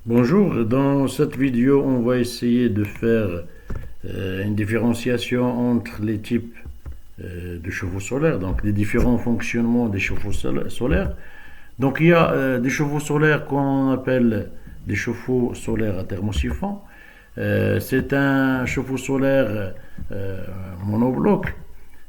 Bonjour, dans cette vidéo, on va essayer de faire une différenciation entre les types de chauffe-eau solaires, donc les différents fonctionnements des chauffe-eau solaires. Donc il y a des chauffe-eau solaires qu'on appelle des chauffe-eau solaires à thermosiphon. C'est un chauffe-eau solaire monobloc.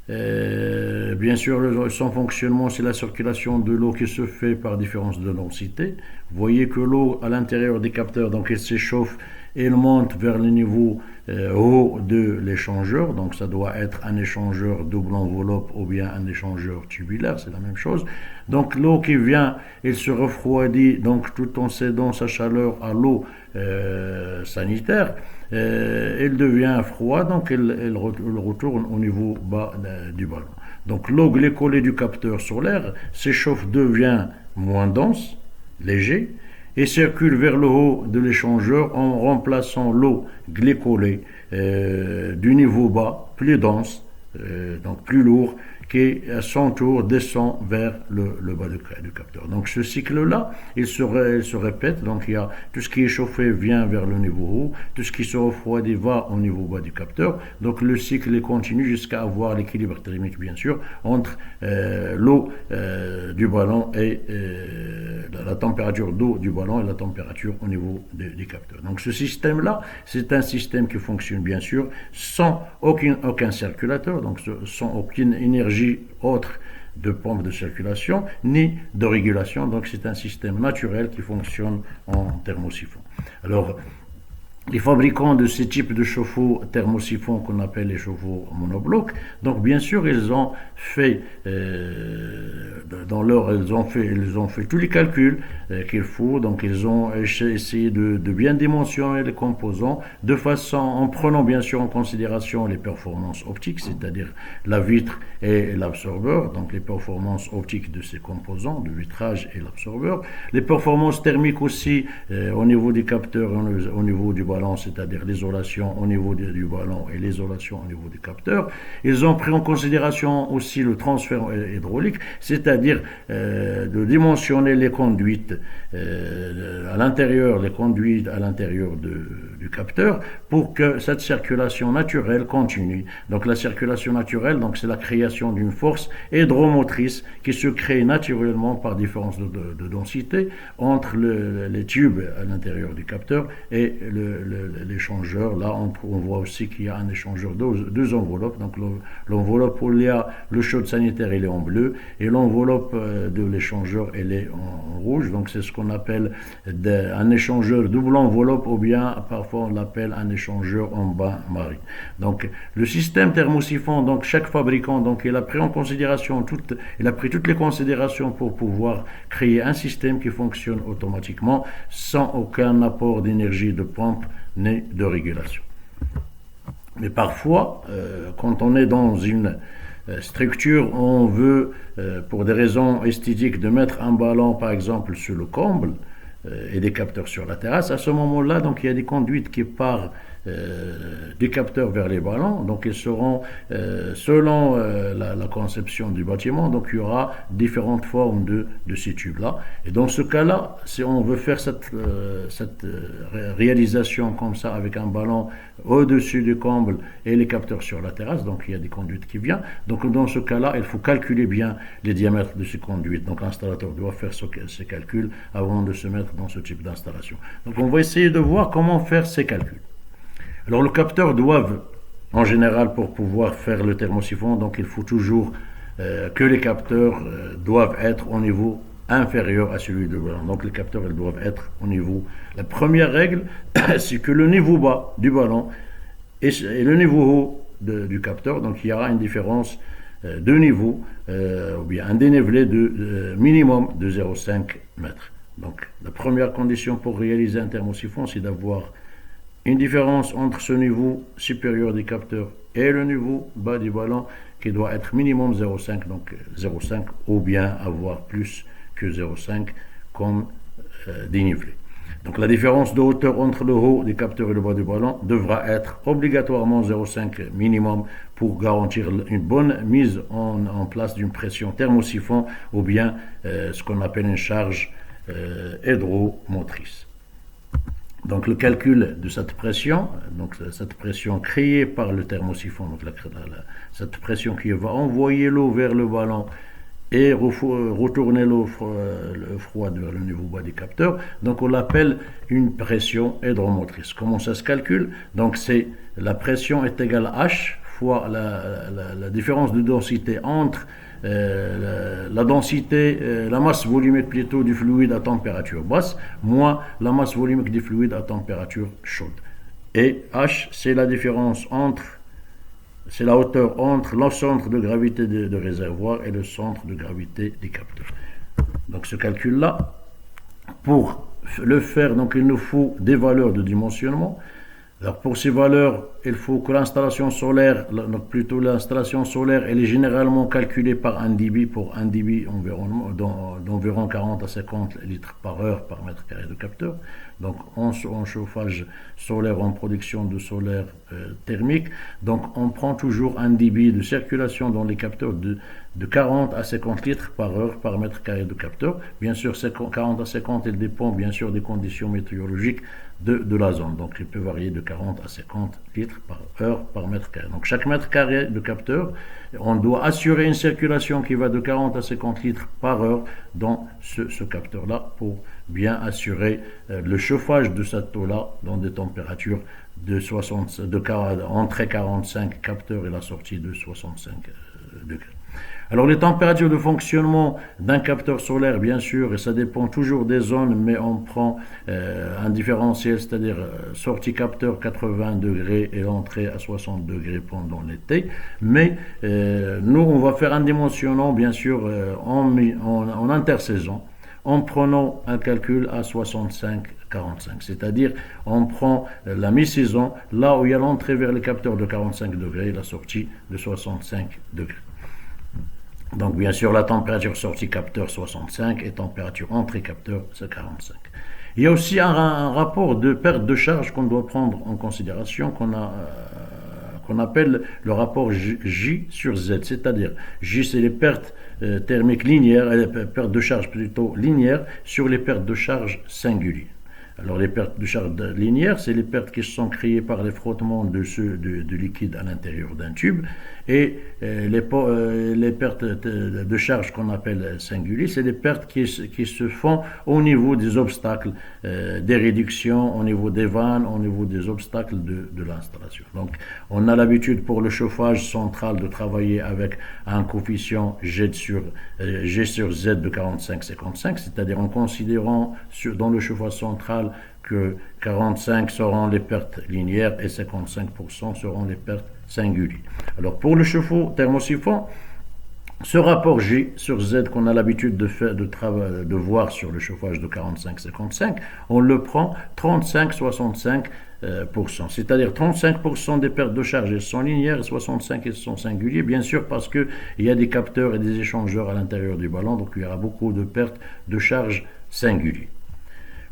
Bien sûr, son fonctionnement, c'est la circulation de l'eau qui se fait par différence de densité. Vous voyez que l'eau à l'intérieur des capteurs, donc elle s'échauffe et elle monte vers le niveau haut de l'échangeur. Donc ça doit être un échangeur double enveloppe ou bien un échangeur tubulaire, c'est la même chose. Donc l'eau qui vient, elle se refroidit donc tout en cédant sa chaleur à l'eau sanitaire. Elle devient froide, donc elle retourne au niveau bas du ballon. Donc l'eau glycolée du capteur solaire s'échauffe, devient moins dense, léger, et circule vers le haut de l'échangeur en remplaçant l'eau glycolée du niveau bas, plus dense, donc plus lourd, qui à son tour descend vers le bas du capteur. Donc ce cycle-là, il se répète. Donc il y a tout ce qui est chauffé vient vers le niveau haut, tout ce qui se refroidit va au niveau bas du capteur. Donc le cycle continue jusqu'à avoir l'équilibre thermique, bien sûr, entre l'eau du ballon et la température d'eau du ballon et la température au niveau des capteurs. Donc ce système-là, c'est un système qui fonctionne bien sûr sans aucun circulateur, donc sans aucune énergie autre de pompe de circulation ni de régulation. Donc c'est un système naturel qui fonctionne en thermosiphon. Alors les fabricants de ces types de chauffe-eau thermosiphon qu'on appelle les chauffe-eau monoblocs, donc bien sûr ils ont fait ils ont fait tous les calculs qu'il faut. Donc ils ont essayé de bien dimensionner les composants de façon en prenant bien sûr en considération les performances optiques, c'est-à-dire la vitre et l'absorbeur, donc les performances optiques de ces composants, le vitrage et l'absorbeur, les performances thermiques aussi au niveau des capteurs, au niveau du ballon, c'est-à-dire l'isolation au niveau du ballon et l'isolation au niveau du capteur. Ils ont pris en considération aussi le transfert hydraulique, c'est-à-dire de dimensionner les conduites à l'intérieur, du capteur pour que cette circulation naturelle continue. Donc la circulation naturelle, donc c'est la création d'une force hydromotrice qui se crée naturellement par différence de densité entre les tubes à l'intérieur du capteur et l'échangeur. Là, on voit aussi qu'il y a un échangeur deux enveloppes. Donc l'enveloppe où il y a le chaude sanitaire, il est en bleu, et l'enveloppe de l'échangeur, elle est en rouge. Donc c'est ce qu'on appelle un échangeur double enveloppe, ou bien parfois on l'appelle un échangeur en bain-marie. Donc le système thermosiphon, donc chaque fabricant, donc il a pris en considération il a pris toutes les considérations pour pouvoir créer un système qui fonctionne automatiquement sans aucun apport d'énergie de pompe ni de régulation. Mais parfois, quand on est dans une structure, on veut, pour des raisons esthétiques, de mettre un ballon, par exemple, sur le comble et des capteurs sur la terrasse. À ce moment-là, donc, il y a des conduites qui partent des capteurs vers les ballons. Donc, ils seront, selon la conception du bâtiment, donc il y aura différentes formes de ces tubes-là. Et dans ce cas-là, si on veut faire cette réalisation comme ça, avec un ballon au-dessus du comble et les capteurs sur la terrasse, donc il y a des conduites qui viennent. Donc dans ce cas-là, il faut calculer bien les diamètres de ces conduites. Donc l'installateur doit faire ces calculs avant de se mettre dans ce type d'installation. Donc on va essayer de voir comment faire ces calculs. Alors le capteur doit, en général, pour pouvoir faire le thermosiphon, donc il faut toujours que les capteurs doivent être au niveau inférieur à celui du ballon. Donc les capteurs, ils doivent être au niveau. La première règle, c'est que le niveau bas du ballon et le niveau haut du capteur, donc il y aura une différence de niveau, ou bien un dénivelé de minimum de 0,5 mètres. Donc la première condition pour réaliser un thermosiphon, c'est d'avoir une différence entre ce niveau supérieur des capteurs et le niveau bas du ballon qui doit être minimum 0,5, donc 0,5 ou bien avoir plus que 0,5 comme dénivelé. Donc la différence de hauteur entre le haut des capteurs et le bas du ballon devra être obligatoirement 0,5 minimum pour garantir une bonne mise en place d'une pression thermosiphon ou bien ce qu'on appelle une charge hydromotrice. Donc le calcul de cette pression créée par le thermosiphon, donc cette pression qui va envoyer l'eau vers le ballon et retourner l'eau froide vers le niveau bas du capteur, donc on l'appelle une pression hydromotrice. Comment ça se calcule? Donc c'est la pression est égale à H fois la différence de densité entre la densité, la masse volumique plutôt du fluide à température basse, moins la masse volumique du fluide à température chaude. Et H, c'est la différence c'est la hauteur entre le centre de gravité de réservoir et le centre de gravité du capteur. Donc ce calcul-là, pour le faire, donc il nous faut des valeurs de dimensionnement. Alors pour ces valeurs, il faut que l'installation solaire, elle est généralement calculée par 1 dB pour 1 dB d'environ 40 à 50 litres par heure par mètre carré de capteur. Donc en chauffage solaire, en production de solaire thermique, donc on prend toujours 1 dB de circulation dans les capteurs de 40 à 50 litres par heure par mètre carré de capteur. Bien sûr, 40 à 50, il dépend bien sûr des conditions météorologiques de la zone. Donc il peut varier de 40 à 50 litres par heure par mètre carré. Donc chaque mètre carré de capteur, on doit assurer une circulation qui va de 40 à 50 litres par heure dans ce capteur-là pour bien assurer le chauffage de cette eau-là dans des températures entre 45 capteurs et la sortie de 65 degrés. Alors les températures de fonctionnement d'un capteur solaire, bien sûr, et ça dépend toujours des zones, mais on prend un différentiel, c'est-à-dire sortie capteur 80 degrés et l'entrée à 60 degrés pendant l'été. Mais nous, on va faire un dimensionnant, bien sûr, en intersaison, en prenant un calcul à 65-45, c'est-à-dire on prend la mi-saison, là où il y a l'entrée vers les capteurs de 45 degrés et la sortie de 65 degrés. Donc bien sûr la température sortie capteur 65 et température entrée capteur c'est 45. Il y a aussi un rapport de perte de charge qu'on doit prendre en considération qu'on appelle le rapport J sur Z, c'est-à-dire J c'est les pertes thermiques linéaires, les pertes de charge plutôt linéaires sur les pertes de charge singulières. Alors les pertes de charge linéaires, c'est les pertes qui sont créées par les frottements de liquide à l'intérieur d'un tube, et les pertes de charge qu'on appelle singulières, c'est les pertes qui se font au niveau des obstacles, des réductions, au niveau des vannes, au niveau des obstacles de l'installation. Donc on a l'habitude pour le chauffage central de travailler avec un coefficient G sur Z de 45-55, c'est-à-dire en considérant dans le chauffage central que 45 seront les pertes linéaires et 55% seront les pertes singulières. Alors pour le chauffe-eau thermosiphon, ce rapport J sur Z qu'on a l'habitude de voir sur le chauffage de 45-55, on le prend 35-65%. C'est-à-dire 35% des pertes de charge elles sont linéaires et 65% elles sont singulières, bien sûr parce qu'il y a des capteurs et des échangeurs à l'intérieur du ballon, donc il y aura beaucoup de pertes de charge singulières.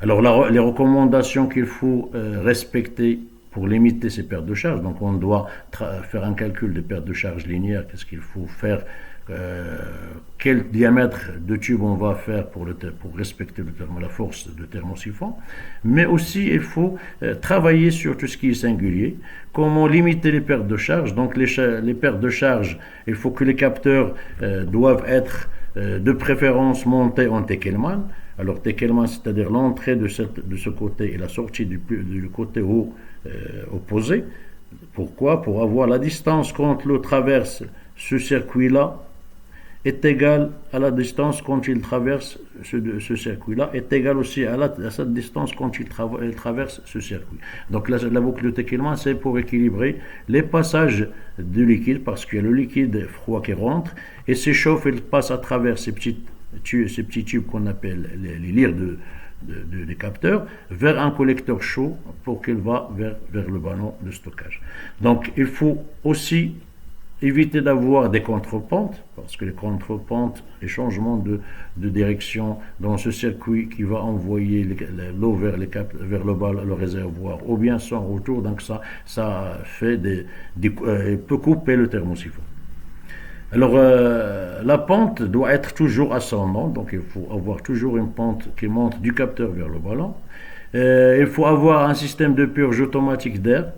Alors les recommandations qu'il faut respecter pour limiter ces pertes de charge, donc on doit faire un calcul des pertes de charge linéaires, qu'est-ce qu'il faut faire, quel diamètre de tube on va faire pour respecter la force de thermosiphon, mais aussi il faut travailler sur tout ce qui est singulier, comment limiter les pertes de charge. Donc les pertes de charge, il faut que les capteurs doivent être de préférence montés en Teckelman. Alors Teckelman, c'est-à-dire l'entrée de ce côté et la sortie du côté haut opposé. Pourquoi? Pour avoir la distance quand l'eau traverse ce circuit-là est égale à la distance quand il traverse ce circuit-là, est égale aussi à cette distance quand il traverse ce circuit. Donc la boucle de Teckelman, c'est pour équilibrer les passages du liquide, parce qu'il y a le liquide froid qui rentre et s'échauffe, il passe à travers ces petits tubes qu'on appelle les lyres des capteurs vers un collecteur chaud pour qu'il va vers le ballon de stockage. Donc il faut aussi éviter d'avoir des contrepentes, parce que les contrepentes, les changements de direction dans ce circuit qui va envoyer l'eau vers le réservoir, ou bien son retour, donc ça peut couper le thermosiphon. Alors, la pente doit être toujours ascendante, donc il faut avoir toujours une pente qui monte du capteur vers le ballon. Il faut avoir un système de purge automatique d'air.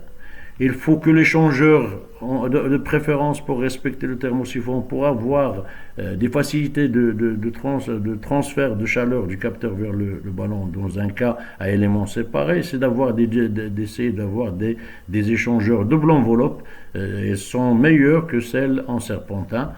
Il faut que l'échangeur, de préférence pour respecter le thermosiphon, pour avoir des facilités de transfert de chaleur du capteur vers le ballon dans un cas à éléments séparés, c'est d'essayer d'avoir des échangeurs double enveloppe. Ils sont meilleurs que celles en serpentin.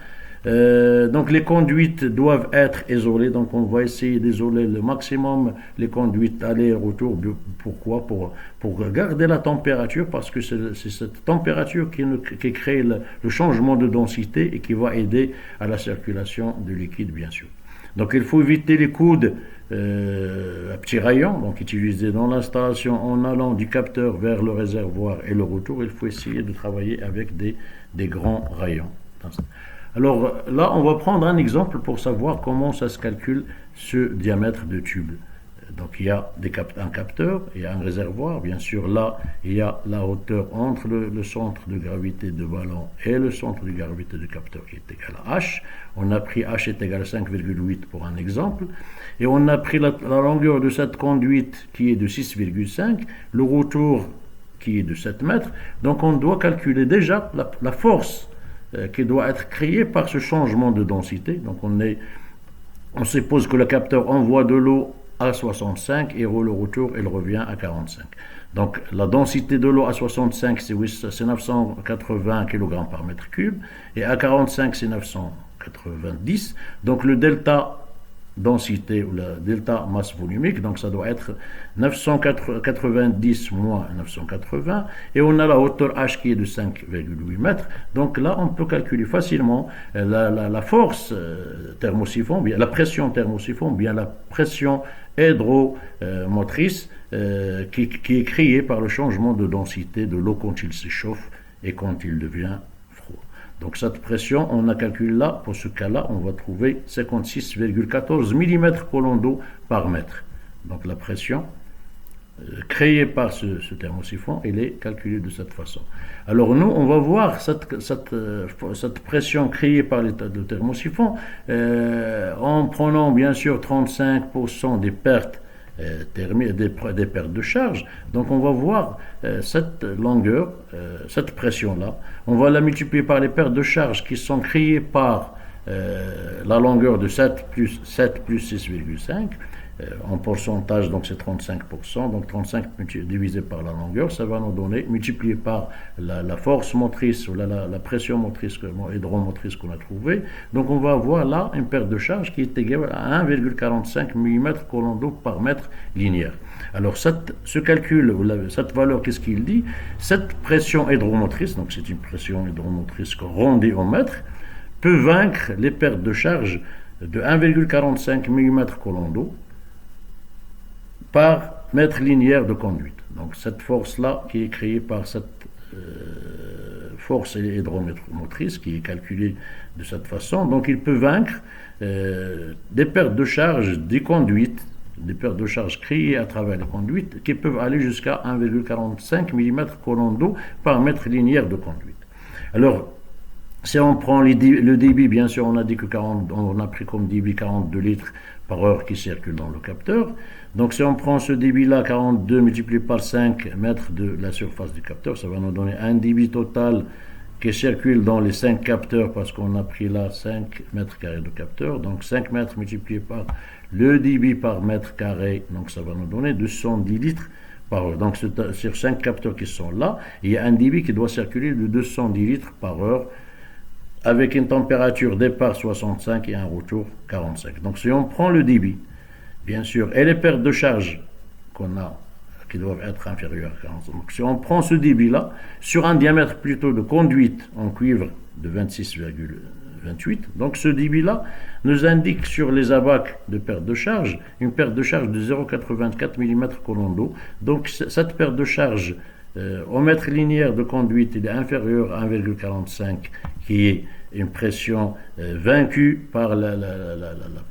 Donc les conduites doivent être isolées, donc on va essayer d'isoler le maximum les conduites aller-retour. Pourquoi? Pour garder la température, parce que c'est cette température qui crée le changement de densité et qui va aider à la circulation du liquide, bien sûr. Donc il faut éviter les coudes à petits rayons, donc utilisés dans l'installation en allant du capteur vers le réservoir et le retour. Il faut essayer de travailler avec des grands rayons. Alors là, on va prendre un exemple pour savoir comment ça se calcule ce diamètre de tube. Donc il y a un capteur, il y a un réservoir, bien sûr là il y a la hauteur entre le centre de gravité de ballon et le centre de gravité du capteur qui est égal à H. On a pris H est égal à 5,8 pour un exemple, et on a pris la longueur de cette conduite qui est de 6,5, le retour qui est de 7 mètres, donc on doit calculer déjà la force qui doit être créée par ce changement de densité. Donc on suppose que le capteur envoie de l'eau à 65 et le retour il revient à 45. Donc la densité de l'eau à 65 c'est 980 kg par mètre cube et à 45 c'est 990. Donc le delta densité ou la delta masse volumique, donc ça doit être 990 moins 980, et on a la hauteur H qui est de 5,8 mètres. Donc là on peut calculer facilement la force thermosiphon, bien la pression thermosiphon, bien la pression hydromotrice qui est créée par le changement de densité de l'eau quand il s'échauffe et quand il devient froid. Donc cette pression, on a calculé là, pour ce cas-là, on va trouver 56,14 mm colonnes d'eau par mètre. Donc la pression créée par ce thermosiphon, elle est calculée de cette façon. Alors nous, on va voir cette pression créée par le thermosiphon en prenant bien sûr 35% des pertes thermiques, des pertes de charge. Donc on va voir cette longueur, cette pression-là, on va la multiplier par les pertes de charge qui sont créées par la longueur de 7 plus 6,5. En pourcentage, donc c'est 35%, donc 35 divisé par la longueur, ça va nous donner, multiplié par la force motrice ou la pression motrice, hydromotrice qu'on a trouvée. Donc on va avoir là une perte de charge qui est égale à 1,45 mm colonnes d'eau par mètre linéaire. Alors ce calcul, cette valeur, qu'est-ce qu'il dit? Cette pression hydromotrice, donc c'est une pression hydromotrice rondée au mètre, peut vaincre les pertes de charge de 1,45 mm colonnes d'eau par mètre linéaire de conduite. Donc cette force-là qui est créée par cette force hydromotrice qui est calculée de cette façon, donc il peut vaincre des pertes de charge des conduites, des pertes de charge créées à travers les conduites qui peuvent aller jusqu'à 1,45 mm colonnes d'eau par mètre linéaire de conduite. Alors si on prend le débit, bien sûr, on a dit que on a pris comme débit 42 litres par heure qui circule dans le capteur. Donc si on prend ce débit-là, 42 multiplié par 5 mètres de la surface du capteur, ça va nous donner un débit total qui circule dans les 5 capteurs, parce qu'on a pris là 5 mètres carrés de capteur. Donc 5 mètres multiplié par le débit par mètre carré, donc ça va nous donner 210 litres par heure. Donc sur 5 capteurs qui sont là, il y a un débit qui doit circuler de 210 litres par heure, avec une température départ 65 et un retour 45. Donc si on prend le débit, bien sûr, et les pertes de charge qu'on a, qui doivent être inférieures à 45. Donc si on prend ce débit-là, sur un diamètre plutôt de conduite en cuivre de 26,28, donc ce débit-là nous indique sur les abacs de perte de charge, une perte de charge de 0,84 mm colonnes d'eau. Donc cette perte de charge au mètre linéaire de conduite, il est inférieur à 1,45, qui est une pression vaincue par la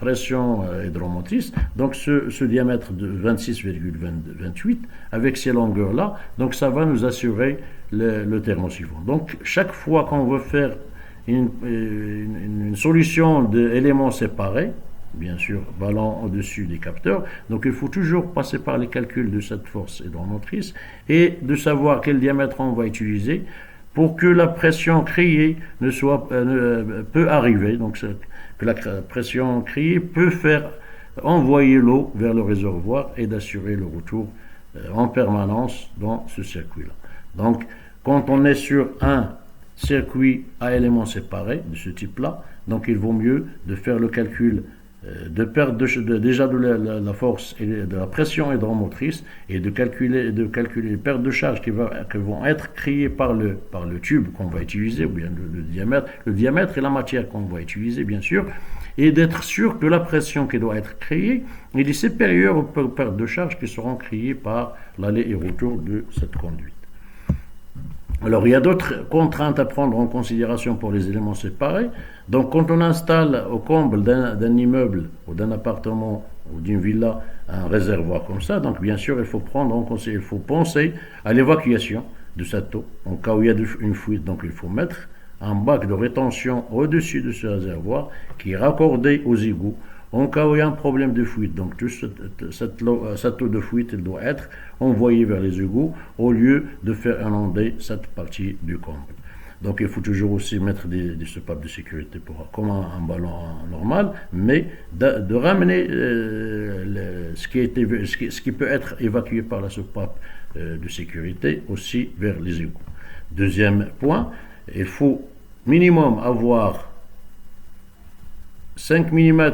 pression hydromotrice. Donc ce diamètre de 26,28 avec ces longueurs-là, donc ça va nous assurer le thermosiphon. Donc chaque fois qu'on veut faire une solution d'éléments séparés, bien sûr, ballon au-dessus des capteurs. Donc il faut toujours passer par les calculs de cette force hydromotrice et de savoir quel diamètre on va utiliser pour que la pression créée peut arriver. Donc que la pression créée peut faire envoyer l'eau vers le réservoir et d'assurer le retour en permanence dans ce circuit-là. Donc quand on est sur un circuit à éléments séparés de ce type-là, donc il vaut mieux de faire le calcul de perte déjà de la force et de la pression hydromotrice et de calculer les pertes de charge qui vont être créées par le tube qu'on va utiliser, ou bien le diamètre et la matière qu'on va utiliser, bien sûr, et d'être sûr que la pression qui doit être créée est supérieure aux pertes de charge qui seront créées par l'aller et retour de cette conduite. Alors, il y a d'autres contraintes à prendre en considération pour les éléments séparés. Donc, quand on installe au comble d'un immeuble ou d'un appartement ou d'une villa un réservoir comme ça, donc bien sûr, il faut penser à l'évacuation de cette eau. En cas où il y a une fuite, donc il faut mettre un bac de rétention au-dessus de ce réservoir qui est raccordé aux égouts. En cas où il y a un problème de fuite, donc toute cette eau de fuite elle doit être envoyée vers les égouts au lieu de faire inonder cette partie du comble. Donc il faut toujours aussi mettre des soupapes de sécurité comme un ballon normal, mais de ramener ce qui peut être évacué par la soupape de sécurité aussi vers les égouts. Deuxième point, il faut minimum avoir 5 mm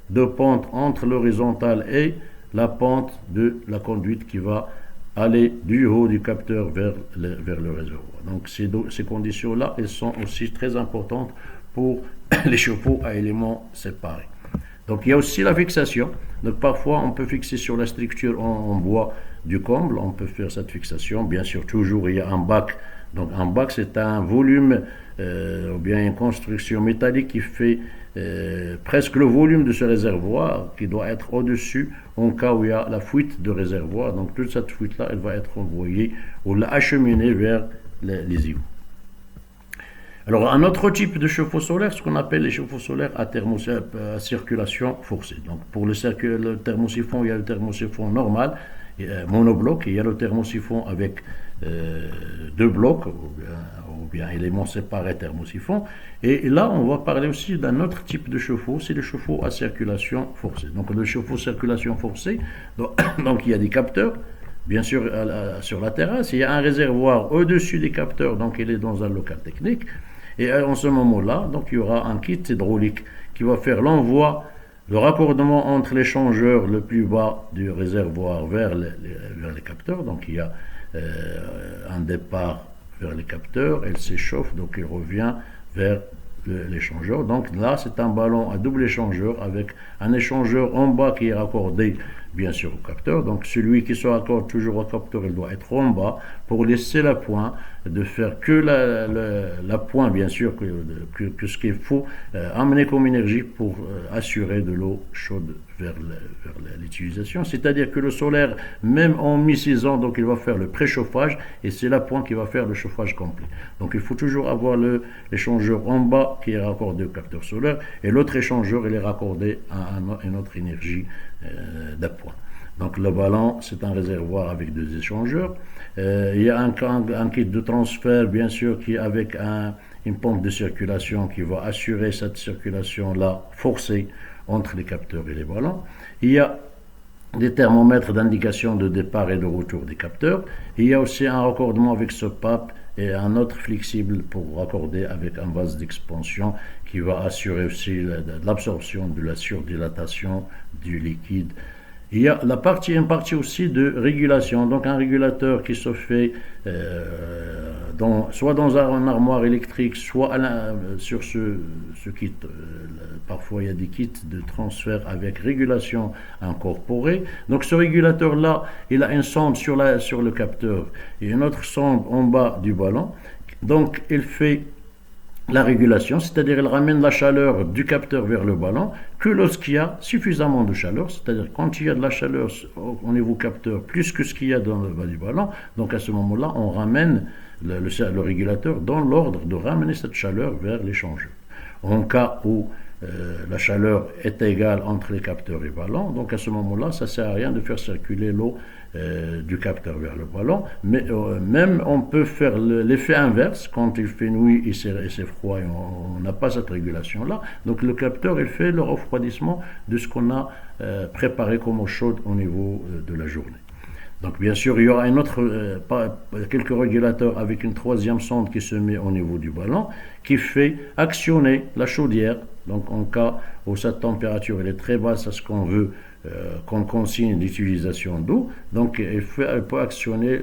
de pente entre l'horizontale et la pente de la conduite qui va aller du haut du capteur vers le réservoir. Donc ces conditions-là, elles sont aussi très importantes pour les chauffe-eau à éléments séparés. Donc il y a aussi la fixation. Donc parfois on peut fixer sur la structure en bois du comble, on peut faire cette fixation. Bien sûr, toujours il y a un bac. Donc un bac c'est un volume ou bien une construction métallique qui fait presque le volume de ce réservoir qui doit être au-dessus en cas où il y a la fuite de réservoir. Donc toute cette fuite-là, elle va être envoyée ou acheminée vers les égouts. Alors un autre type de chauffe-eau solaire, ce qu'on appelle les chauffe-eau solaires à circulation forcée. Donc pour le thermosiphon, il y a le thermosiphon normal, monobloc, et il y a le thermosiphon avec deux blocs, ou bien éléments séparés thermosiphon. Et là, on va parler aussi d'un autre type de chauffe-eau, c'est le chauffe-eau à circulation forcée. Donc le chauffe-eau circulation forcée, donc il y a des capteurs, bien sûr sur la terrasse, il y a un réservoir au-dessus des capteurs, donc il est dans un local technique. Et en ce moment-là, donc il y aura un kit hydraulique qui va faire l'envoi, le raccordement entre l'échangeur le plus bas du réservoir vers les capteurs. Donc il y a un départ vers les capteurs, elle s'échauffe, donc il revient vers l'échangeur. Donc là, c'est un ballon à double échangeur avec un échangeur en bas qui est raccordé bien sûr au capteur. Donc celui qui se raccorde toujours au capteur, il doit être en bas pour laisser la pointe, de faire que la pointe, bien sûr, que ce qu'il faut amener comme énergie pour assurer de l'eau chaude vers l'utilisation. C'est-à-dire que le solaire, même en mi-saison, donc il va faire le préchauffage et c'est la pointe qui va faire le chauffage complet. Donc il faut toujours avoir l'échangeur en bas qui est raccordé au capteur solaire et l'autre échangeur, il est raccordé à une autre énergie d'appoint. Donc le ballon, c'est un réservoir avec deux échangeurs. Il y a un kit de transfert, bien sûr, qui est avec une pompe de circulation qui va assurer cette circulation-là forcée entre les capteurs et les ballons. Il y a des thermomètres d'indication de départ et de retour des capteurs. Il y a aussi un raccordement avec ce pape et un autre flexible pour raccorder avec un vase d'expansion qui va assurer aussi l'absorption de la surdilatation du liquide. Il y a une partie aussi de régulation, donc un régulateur qui se fait soit dans un armoire électrique, soit sur ce kit. Parfois, il y a des kits de transfert avec régulation incorporée. Donc, ce régulateur-là, il a une sonde sur le capteur et une autre sonde en bas du ballon. Donc, il fait la régulation, c'est-à-dire elle ramène la chaleur du capteur vers le ballon que lorsqu'il y a suffisamment de chaleur, c'est-à-dire quand il y a de la chaleur au niveau capteur plus que ce qu'il y a dans le bas du ballon, donc à ce moment-là, on ramène le régulateur dans l'ordre de ramener cette chaleur vers l'échangeur. En cas où la chaleur est égale entre les capteurs et le ballon, donc à ce moment-là, ça ne sert à rien de faire circuler l'eau du capteur vers le ballon, mais même on peut faire l'effet inverse, quand il fait nuit et c'est froid et on n'a pas cette régulation-là, donc le capteur il fait le refroidissement de ce qu'on a préparé comme eau chaude au niveau de la journée. Donc bien sûr, il y aura quelques régulateurs avec une troisième sonde qui se met au niveau du ballon, qui fait actionner la chaudière. Donc en cas où cette température elle est très basse à ce qu'on veut qu'on consigne d'utilisation d'eau, donc elle peut actionner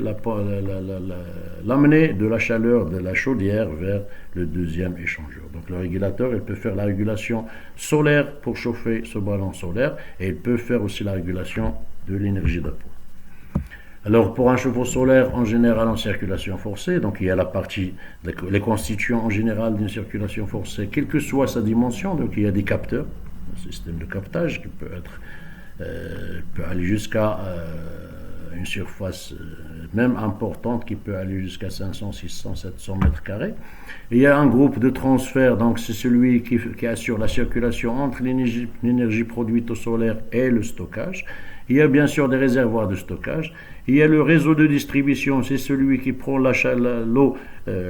l'amener de la chaleur de la chaudière vers le deuxième échangeur. Donc le régulateur il peut faire la régulation solaire pour chauffer ce ballon solaire et il peut faire aussi la régulation de l'énergie d'appoint. Alors, pour un chauffe-eau solaire, en général, en circulation forcée, donc il y a la partie, les constituants en général d'une circulation forcée, quelle que soit sa dimension, donc il y a des capteurs, un système de captage qui peut aller jusqu'à une surface même importante qui peut aller jusqu'à 500, 600, 700 mètres carrés. Il y a un groupe de transfert, donc c'est celui qui assure la circulation entre l'énergie produite au solaire et le stockage. Il y a bien sûr des réservoirs de stockage. Il y a le réseau de distribution, c'est celui qui prend l'eau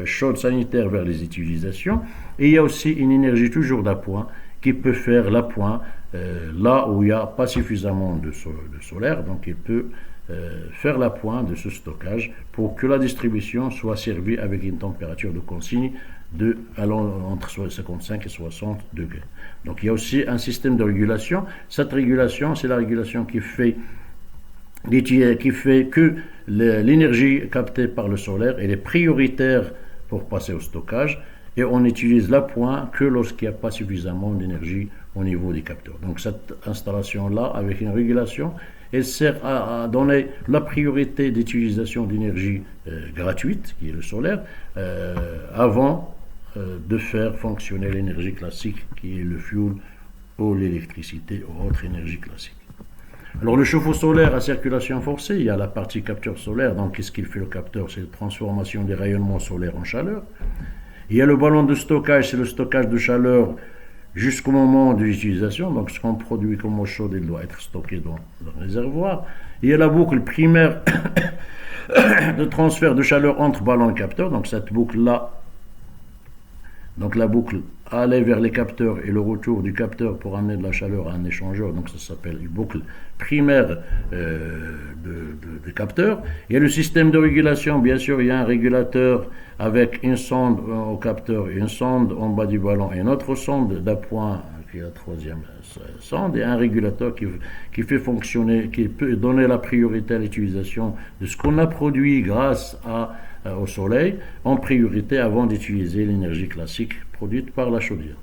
chaude sanitaire vers les utilisations. Et il y a aussi une énergie toujours d'appoint qui peut faire l'appoint là où il n'y a pas suffisamment de solaire. Donc il peut faire l'appoint de ce stockage pour que la distribution soit servie avec une température de consigne allant entre 55 et 60 degrés. Donc il y a aussi un système de régulation. Cette régulation, c'est la régulation qui fait que l'énergie captée par le solaire elle est prioritaire pour passer au stockage et on utilise l'appoint que lorsqu'il n'y a pas suffisamment d'énergie au niveau des capteurs. Donc cette installation-là, avec une régulation, elle sert à donner la priorité d'utilisation d'énergie gratuite, qui est le solaire, avant de faire fonctionner l'énergie classique, qui est le fuel ou l'électricité ou autre énergie classique. Alors le chauffe-eau solaire à circulation forcée, il y a la partie capteur solaire, donc qu'est-ce qu'il fait le capteur? C'est la transformation des rayonnements solaires en chaleur. Il y a le ballon de stockage, c'est le stockage de chaleur jusqu'au moment de l'utilisation, donc ce qu'on produit comme eau chaude, il doit être stocké dans le réservoir. Il y a la boucle primaire de transfert de chaleur entre ballon et capteur, donc cette boucle-là, donc la boucle aller vers les capteurs et le retour du capteur pour amener de la chaleur à un échangeur, donc ça s'appelle une boucle primaire de capteur. Il y a le système de régulation, bien sûr, il y a un régulateur avec une sonde au capteur, une sonde en bas du ballon et une autre sonde d'appoint qui est la troisième sonde, et un régulateur qui fait fonctionner, qui peut donner la priorité à l'utilisation de ce qu'on a produit grâce au soleil en priorité avant d'utiliser l'énergie classique produite par la chaudière.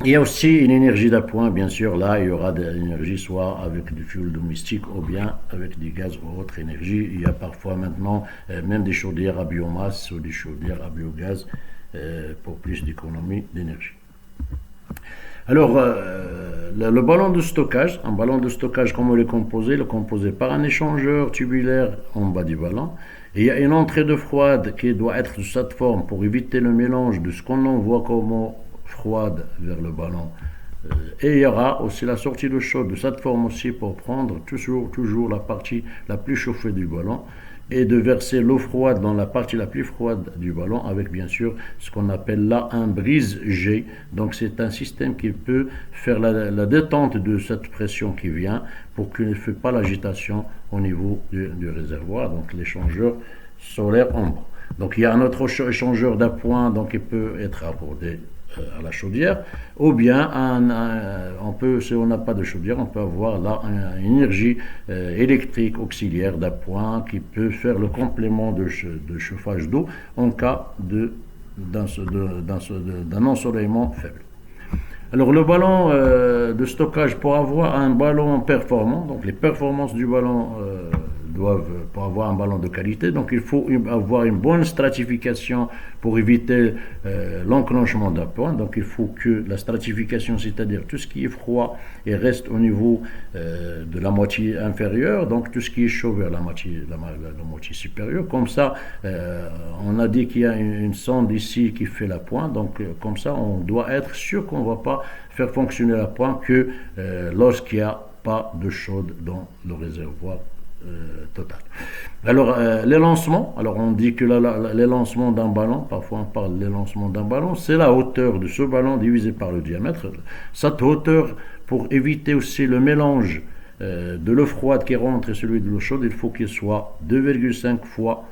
Il y a aussi une énergie d'appoint, bien sûr, là il y aura de l'énergie soit avec du fuel domestique ou bien avec du gaz ou autre énergie. Il y a parfois maintenant même des chaudières à biomasse ou des chaudières à biogaz pour plus d'économie d'énergie. Alors, le ballon de stockage, un ballon de stockage, comment il est composé par un échangeur tubulaire en bas du ballon. Et il y a une entrée de froide qui doit être de cette forme pour éviter le mélange de ce qu'on envoie comme eau froide vers le ballon. Et il y aura aussi la sortie de chaude de cette forme aussi pour prendre toujours la partie la plus chauffée du ballon et de verser l'eau froide dans la partie la plus froide du ballon avec bien sûr ce qu'on appelle là un brise-jet. Donc c'est un système qui peut faire la détente de cette pression qui vient pour qu'il ne fait pas l'agitation au niveau du réservoir, donc l'échangeur solaire en bas. Donc il y a un autre échangeur d'appoint, donc il peut être raccordé à la chaudière, ou bien on peut, si on n'a pas de chaudière, on peut avoir là une énergie électrique auxiliaire d'appoint qui peut faire le complément de chauffage d'eau en cas d'un ensoleillement faible. Alors le ballon de stockage, pour avoir un ballon performant, donc les performances du ballon pour avoir un ballon de qualité, donc il faut avoir une bonne stratification pour éviter l'enclenchement d'un point. Donc il faut que la stratification, c'est-à-dire tout ce qui est froid, et reste au niveau de la moitié inférieure, donc tout ce qui est chaud vers la moitié supérieure. Comme ça, on a dit qu'il y a une sonde ici qui fait la pointe, donc comme ça on doit être sûr qu'on ne va pas faire fonctionner la pointe que lorsqu'il n'y a pas de chaude dans le réservoir total. Alors les lancements, alors on dit que les lancements d'un ballon, parfois on parle des lancements d'un ballon, c'est la hauteur de ce ballon divisé par le diamètre. Cette hauteur, pour éviter aussi le mélange de l'eau froide qui rentre et celui de l'eau chaude, il faut qu'il soit 2,5 fois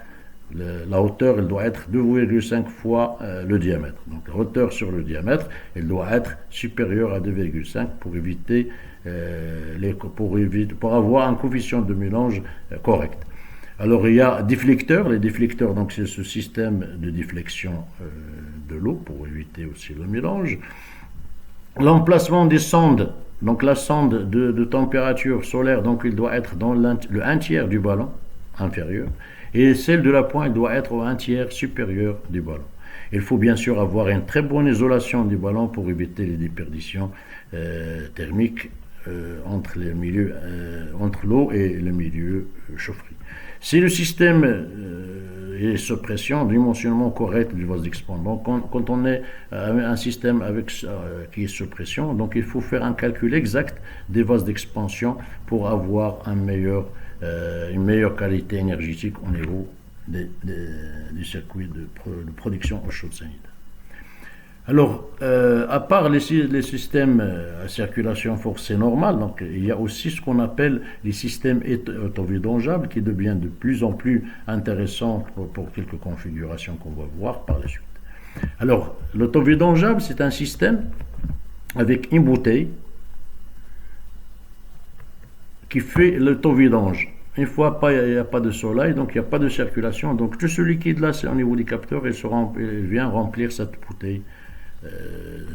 la hauteur, elle doit être 2,5 fois le diamètre. Donc la hauteur sur le diamètre, elle doit être supérieure à 2,5 pour avoir un coefficient de mélange correct. Alors il y a déflecteurs. Les déflecteurs, donc c'est ce système de déflexion de l'eau pour éviter aussi le mélange. L'emplacement des sondes. Donc la sonde de température solaire, donc il doit être dans le 1/3 du ballon inférieur. Et celle de la pointe doit être au 1/3 supérieur du ballon. Il faut bien sûr avoir une très bonne isolation du ballon pour éviter les déperditions thermiques entre l'eau et le milieu chauffé. Si le système est sous pression, dimensionnement correct du vase d'expansion. Donc quand on est un système qui est sous pression, donc il faut faire un calcul exact des vases d'expansion pour avoir une meilleure qualité énergétique au niveau du circuit de production eau chaude sanitaire. Alors, à part les systèmes à circulation forcée normale, donc, il y a aussi ce qu'on appelle les systèmes autovidangeables qui deviennent de plus en plus intéressants pour quelques configurations qu'on va voir par la suite. Alors, l'autovidangeable, c'est un système avec une bouteille qui fait l'autovidange. Une fois il n'y a pas de soleil, donc il n'y a pas de circulation. Donc tout ce liquide-là, c'est au niveau du capteur, il vient remplir cette bouteille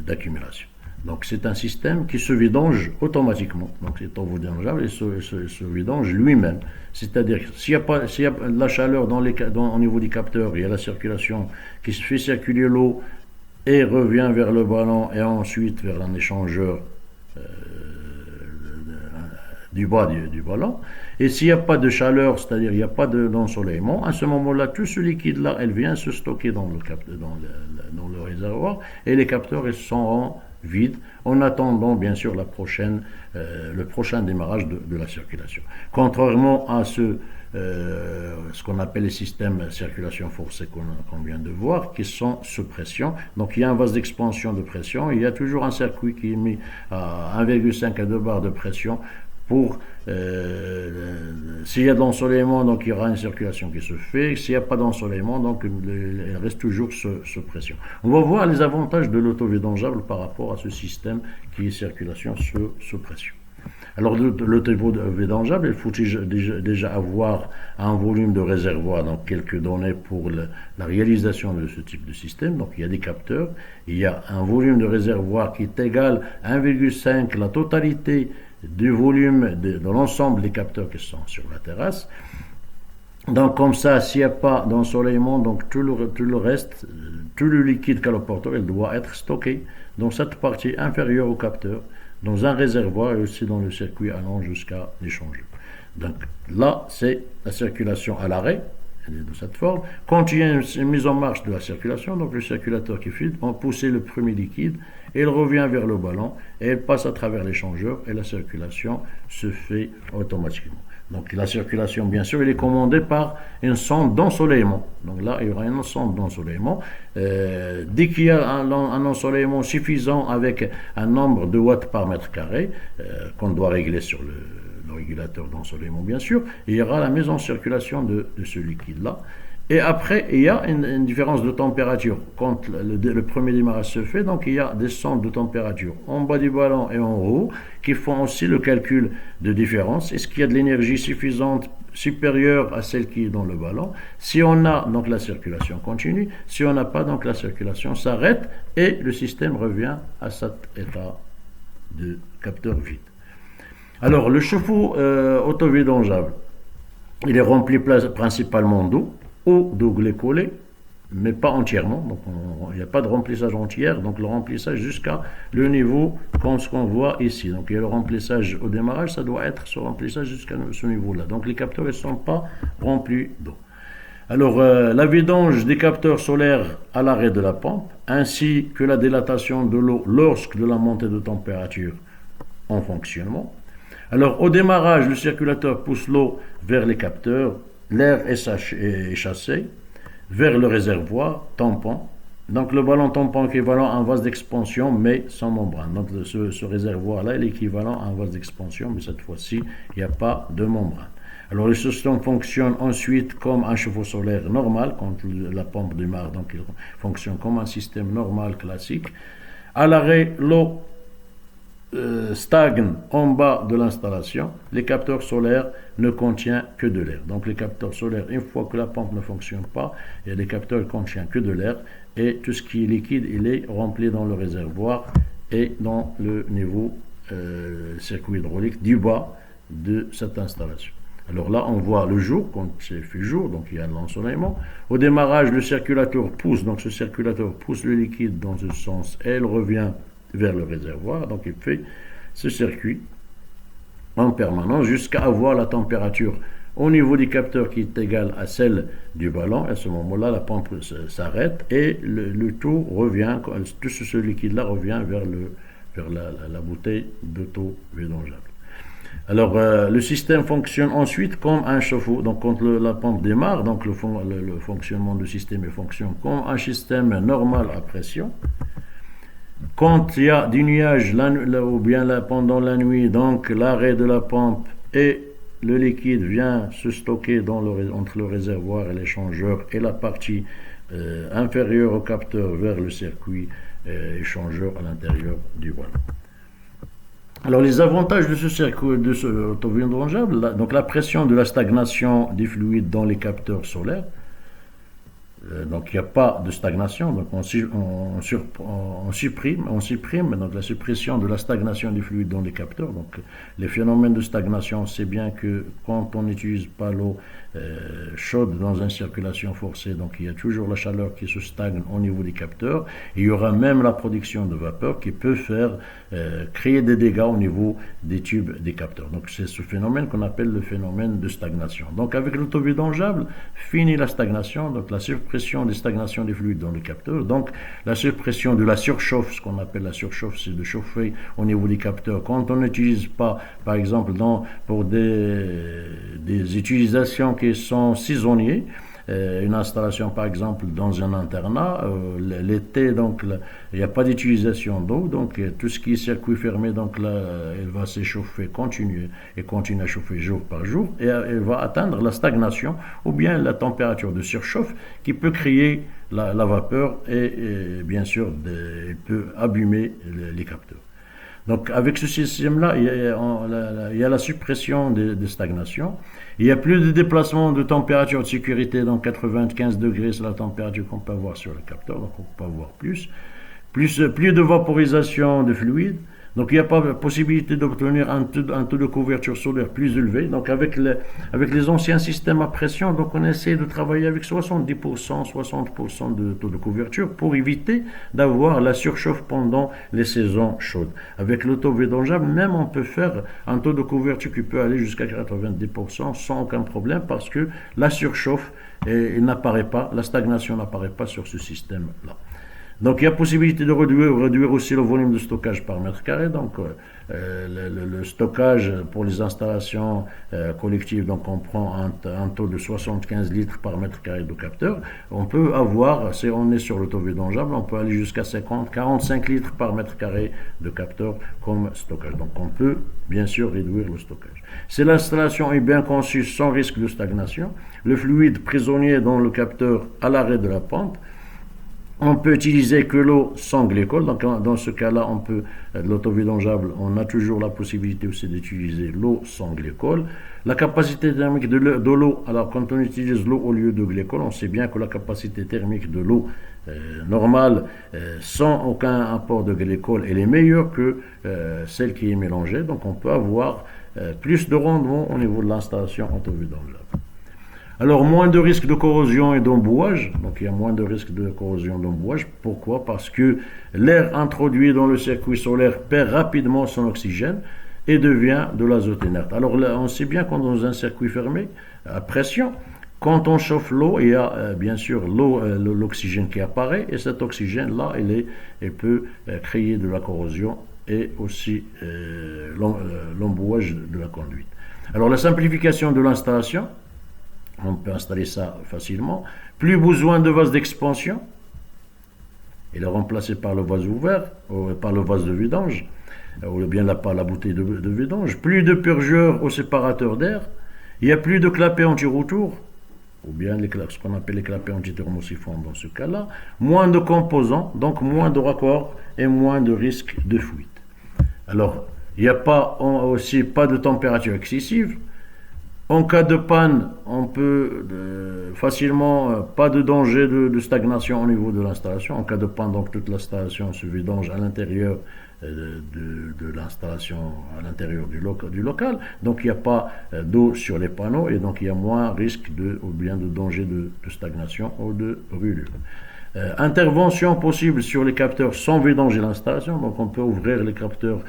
d'accumulation. Donc c'est un système qui se vidange automatiquement. Donc c'est autovidangeable et se vidange lui-même. C'est-à-dire s'il y a de la chaleur au niveau du capteur, il y a la circulation qui se fait circuler l'eau et revient vers le ballon et ensuite vers un échangeur du bas du ballon. Et s'il n'y a pas de chaleur, c'est-à-dire il n'y a pas d'ensoleillement, à ce moment-là, tout ce liquide-là, elle vient se stocker dans le réservoir et les capteurs ils sont vides en attendant bien sûr le prochain démarrage de la circulation. Contrairement à ce qu'on appelle les systèmes à circulation forcée qu'on vient de voir, qui sont sous pression. Donc il y a un vase d'expansion de pression, il y a toujours un circuit qui est mis à 1,5 à 2 bars de pression pour s'il y a de l'ensoleillement, donc il y aura une circulation qui se fait. S'il n'y a pas d'ensoleillement, donc elle reste toujours sous pression. On va voir les avantages de l'autovidangeable par rapport à ce système qui est circulation sous pression. Alors l'autovidangeable, il faut déjà avoir un volume de réservoir, donc quelques données pour la réalisation de ce type de système. Donc il y a des capteurs, il y a un volume de réservoir qui est égal à 1,5 la totalité du volume de l'ensemble des capteurs qui sont sur la terrasse. Donc comme ça, s'il n'y a pas d'ensoleillement, donc tout le reste, tout le liquide qu'a le porteur, il doit être stocké dans cette partie inférieure au capteur, dans un réservoir et aussi dans le circuit allant jusqu'à l'échangeur. Donc là, c'est la circulation à l'arrêt, elle est de cette forme. Quand il y a une mise en marche de la circulation, donc le circulateur qui file, on pousse le premier liquide, et il revient vers le ballon, et il passe à travers l'échangeur, et la circulation se fait automatiquement. Donc la circulation, bien sûr, elle est commandée par une sonde d'ensoleillement. Donc là, il y aura une sonde d'ensoleillement. Dès qu'il y a un ensoleillement suffisant avec un nombre de watts par mètre carré, qu'on doit régler sur le régulateur d'ensoleillement, bien sûr, il y aura la mise en circulation de ce liquide-là. Et après, il y a une différence de température. Quand le premier démarrage se fait, donc il y a des sondes de température en bas du ballon et en haut qui font aussi le calcul de différence. Est-ce qu'il y a de l'énergie suffisante supérieure à celle qui est dans le ballon? Si on a, donc la circulation continue. Si on n'a pas, donc la circulation s'arrête et le système revient à cet état de capteur vide. Alors, le chauffe-eau autovidangeable. Il est rempli principalement d'eau ou d'eau glycolée, mais pas entièrement. Donc il n'y a pas de remplissage entier. Donc le remplissage jusqu'à le niveau ce qu'on voit ici. Donc il y a le remplissage au démarrage, ça doit être ce remplissage jusqu'à ce niveau-là. Donc les capteurs ne sont pas remplis d'eau. Alors la vidange des capteurs solaires à l'arrêt de la pompe, ainsi que la dilatation de l'eau lorsque de la montée de température en fonctionnement. Alors au démarrage, le circulateur pousse l'eau vers les capteurs, l'air est chassé vers le réservoir tampon. Donc le ballon tampon équivalent à un vase d'expansion mais sans membrane. Donc ce réservoir-là est équivalent à un vase d'expansion, mais cette fois-ci, il n'y a pas de membrane. Alors le système fonctionne ensuite comme un chauffe-eau solaire normal, quand la pompe démarre, donc il fonctionne comme un système normal classique. À l'arrêt, l'eau stagne en bas de l'installation. Les capteurs solaires ne contiennent que de l'air. Donc les capteurs solaires, une fois que la pompe ne fonctionne pas, et les capteurs ne contiennent que de l'air, et tout ce qui est liquide, il est rempli dans le réservoir et dans le niveau circuit hydraulique du bas de cette installation. Alors là, on voit le jour, quand c'est fait jour, donc il y a l'ensoleillement. Au démarrage, le circulateur pousse, donc ce circulateur pousse le liquide dans ce sens et il revient vers le réservoir. Donc il fait ce circuit en permanence jusqu'à avoir la température au niveau du capteur qui est égale à celle du ballon. À ce moment-là, la pompe s'arrête et le tout revient, tout ce liquide-là revient vers la bouteille d'auto-vidangeable. Alors, le système fonctionne ensuite comme un chauffe-eau. Donc, quand la pompe démarre, donc le fonctionnement du système fonctionne comme un système normal à pression. Quand il y a des nuages ou bien pendant la nuit, donc l'arrêt de la pompe et le liquide vient se stocker entre le réservoir et l'échangeur et la partie inférieure au capteur vers le circuit échangeur à l'intérieur du ballon. Alors les avantages de ce circuit, de ce auto-vidangeable, donc la pression de la stagnation des fluides dans les capteurs solaires. Donc il n'y a pas de stagnation, donc on supprime donc la suppression de la stagnation du fluide dans les capteurs. Donc les phénomènes de stagnation, c'est bien que quand on n'utilise pas l'eau chaude dans une circulation forcée, donc il y a toujours la chaleur qui se stagne au niveau des capteurs. Il y aura même la production de vapeur qui peut créer des dégâts au niveau des tubes des capteurs. Donc c'est ce phénomène qu'on appelle le phénomène de stagnation. Donc avec l'auto-vidangeable, fini la stagnation, donc la suppression des stagnations des fluides dans le capteur, donc la suppression de la surchauffe. Ce qu'on appelle la surchauffe, c'est de chauffer au niveau des capteurs. Quand on n'utilise pas, par exemple, pour des utilisations qui sont saisonnières, une installation par exemple dans un internat, l'été, donc il n'y a pas d'utilisation d'eau, donc tout ce qui est circuit fermé, donc là, elle va s'échauffer, continue à chauffer jour par jour, et elle va atteindre la stagnation ou bien la température de surchauffe qui peut créer la vapeur et bien sûr, elle peut abîmer les capteurs. Donc avec ce système-là, il y a la suppression des stagnations. Il n'y a plus de déplacement de température de sécurité, donc 95 degrés, c'est la température qu'on peut avoir sur le capteur, donc on peut avoir plus de vaporisation de fluide. Donc il n'y a pas de possibilité d'obtenir un taux de couverture solaire plus élevé. Donc avec les anciens systèmes à pression, donc on essaie de travailler avec 70%, 60% de taux de couverture pour éviter d'avoir la surchauffe pendant les saisons chaudes. Avec l'auto-vidangeable, même on peut faire un taux de couverture qui peut aller jusqu'à 90% sans aucun problème parce que la surchauffe n'apparaît pas, la stagnation n'apparaît pas sur ce système-là. Donc il y a possibilité de réduire aussi le volume de stockage par mètre carré. Donc le stockage pour les installations collectives, donc on prend un taux de 75 litres par mètre carré de capteur. On peut avoir, si on est sur l'auto-vidangeable, on peut aller jusqu'à 45 litres par mètre carré de capteur comme stockage. Donc on peut bien sûr réduire le stockage. Si l'installation est bien conçue sans risque de stagnation, le fluide prisonnier dans le capteur à l'arrêt de la pompe, on peut utiliser que l'eau sans glycol. Donc dans ce cas-là, l'auto-vidangeable, on a toujours la possibilité aussi d'utiliser l'eau sans glycol. La capacité thermique de l'eau, alors quand on utilise l'eau au lieu de glycol, on sait bien que la capacité thermique de l'eau normale, sans aucun apport de glycol, elle est meilleure que celle qui est mélangée. Donc on peut avoir plus de rendement au niveau de l'installation auto-vidangeable. Alors, moins de risque de corrosion et d'embouage. Donc, il y a moins de risque de corrosion et d'embouage. Pourquoi? Parce que l'air introduit dans le circuit solaire perd rapidement son oxygène et devient de l'azote inerte. Alors, là, on sait bien qu'on est dans un circuit fermé à pression. Quand on chauffe l'eau, il y a bien sûr l'oxygène qui apparaît, et cet oxygène-là, il peut créer de la corrosion et aussi l'embouage de la conduite. Alors, la simplification de l'installation, on peut installer ça facilement. Plus besoin de vase d'expansion, il est remplacé par le vase ouvert, ou par le vase de vidange, ou bien la bouteille de vidange. Plus de purgeur au séparateur d'air, il n'y a plus de clapet anti-retour, ou bien ce qu'on appelle les clapets anti-thermosiphon dans ce cas-là, moins de composants, donc moins de raccords et moins de risque de fuite. Alors, il n'y a aussi pas de température excessive. En cas de panne, on peut facilement, pas de danger de stagnation au niveau de l'installation. En cas de panne, donc toute l'installation se vidange à l'intérieur de l'installation, à l'intérieur du local. Donc il n'y a pas d'eau sur les panneaux et donc il y a moins risque ou bien de danger de stagnation ou de brûlure. Intervention possible sur les capteurs sans vidanger l'installation, donc on peut ouvrir les capteurs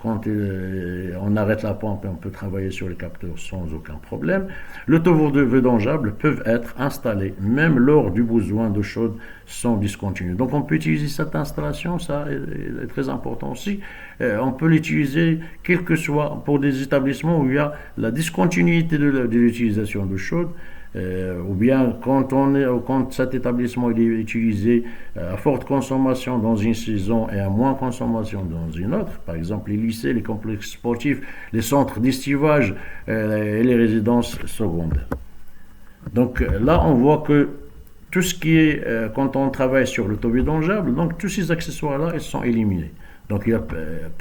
quand on arrête la pompe et on peut travailler sur les capteurs sans aucun problème. Le tour de vidangeable peuvent être installés même lors du besoin d'eau chaude sans discontinu. Donc on peut utiliser cette installation, ça est très important aussi. On peut l'utiliser quel que soit pour des établissements où il y a la discontinuité de l'utilisation d'eau chaude. Ou bien quand cet établissement est utilisé à forte consommation dans une saison et à moins consommation dans une autre, par exemple les lycées, les complexes sportifs, les centres d'estivage et les résidences secondaires. Donc là on voit que tout ce qui est, quand on travaille sur l'autovidangeable, donc tous ces accessoires-là, ils sont éliminés. Donc il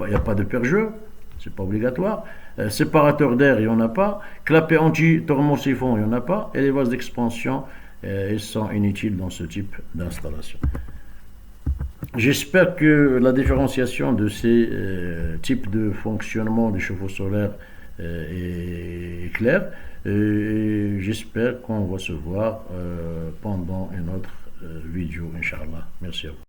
n'y a pas de purgeur, c'est pas obligatoire. Séparateur d'air, il n'y en a pas. Clapet anti-thermosiphon, il n'y en a pas. Et les vases d'expansion, ils sont inutiles dans ce type d'installation. J'espère que la différenciation de ces types de fonctionnement du chauffe-eau solaire est claire. J'espère qu'on va se voir pendant une autre vidéo, Inch'Allah. Merci à vous.